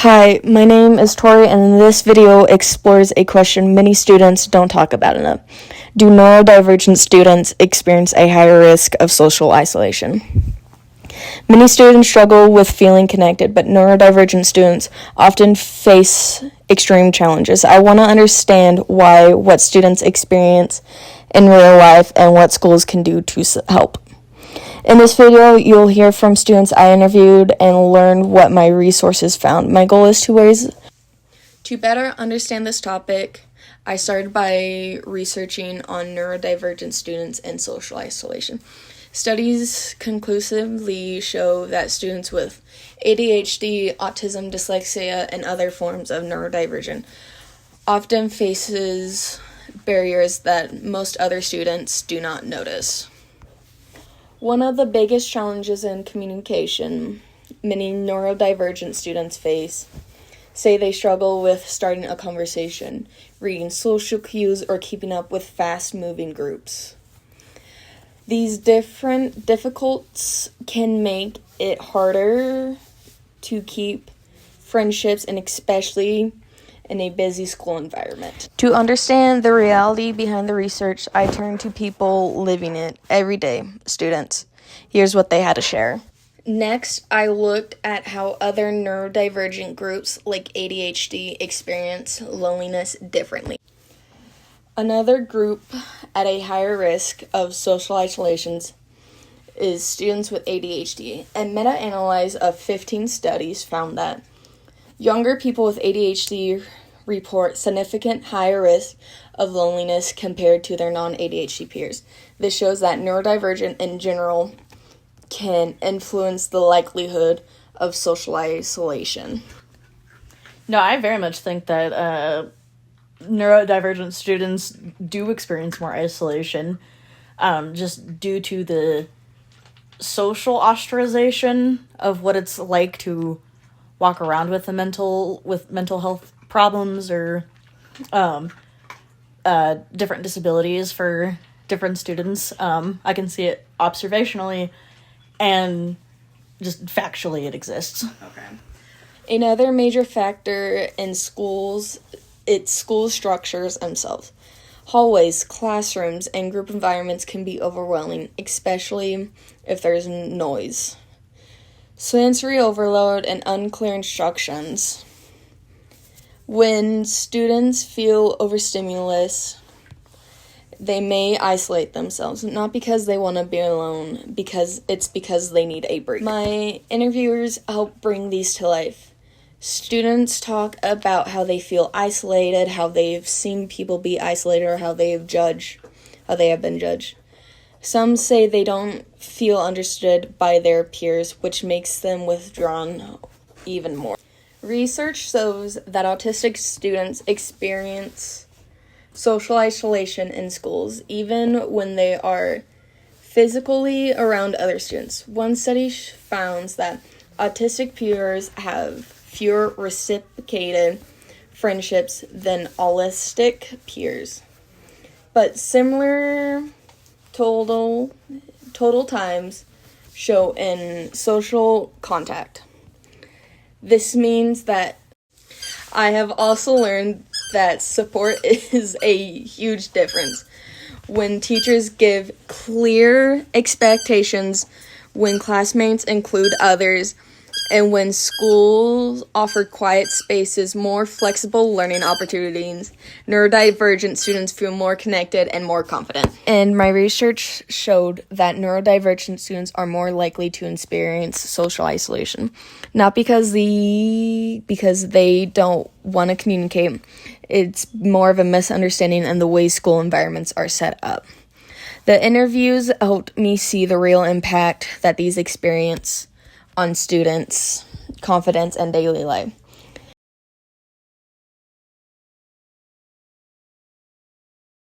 Hi, my name is Tori, and this video explores a question many students don't talk about enough. Do neurodivergent students experience a higher risk of social isolation? Many students struggle with feeling connected, but neurodivergent students often face extreme challenges. I want to understand what students experience in real life, and what schools can do to help. In this video, you'll hear from students I interviewed and learn what my resources found. My goal is to better understand this topic. I started by researching on neurodivergent students and social isolation. Studies conclusively show that students with ADHD, autism, dyslexia, and other forms of neurodivergent often faces barriers that most other students do not notice. One of the biggest challenges in communication many neurodivergent students say they struggle with starting a conversation, reading social cues, or keeping up with fast-moving groups. These difficulties can make it harder to keep friendships, and especially in a busy school environment. To understand the reality behind the research, I turned to people living it every day, students. Here's what they had to share. Next, I looked at how other neurodivergent groups like ADHD experience loneliness differently. Another group at a higher risk of social isolations is students with ADHD. A meta-analysis of 15 studies found that younger people with ADHD report significant higher risk of loneliness compared to their non-ADHD peers. This shows that neurodivergent in general can influence the likelihood of social isolation. No, I very much think that neurodivergent students do experience more isolation, just due to the social ostracization of what it's like to walk around with mental health problems or different disabilities for different students. I can see it observationally and just factually it exists. Okay. Another major factor in schools, it's school structures themselves. Hallways, classrooms, and group environments can be overwhelming, especially if there's noise, sensory overload, and unclear instructions. When students feel overstimulus, they may isolate themselves, not because they want to be alone, because they need a break. My interviewers help bring these to life. Students talk about how they feel isolated, how they've seen people be isolated, or how they have been judged. Some say they don't feel understood by their peers, which makes them withdrawn even more. Research shows that autistic students experience social isolation in schools, even when they are physically around other students. One study found that autistic peers have fewer reciprocated friendships than allistic peers, but similar total times show in social contact. This means that I have also learned that support is a huge difference. When teachers give clear expectations, when classmates include others, and when schools offer quiet spaces, more flexible learning opportunities, neurodivergent students feel more connected and more confident. And my research showed that neurodivergent students are more likely to experience social isolation, not because they don't want to communicate. It's more of a misunderstanding in the way school environments are set up. The interviews helped me see the real impact that these experience on students' confidence and daily life.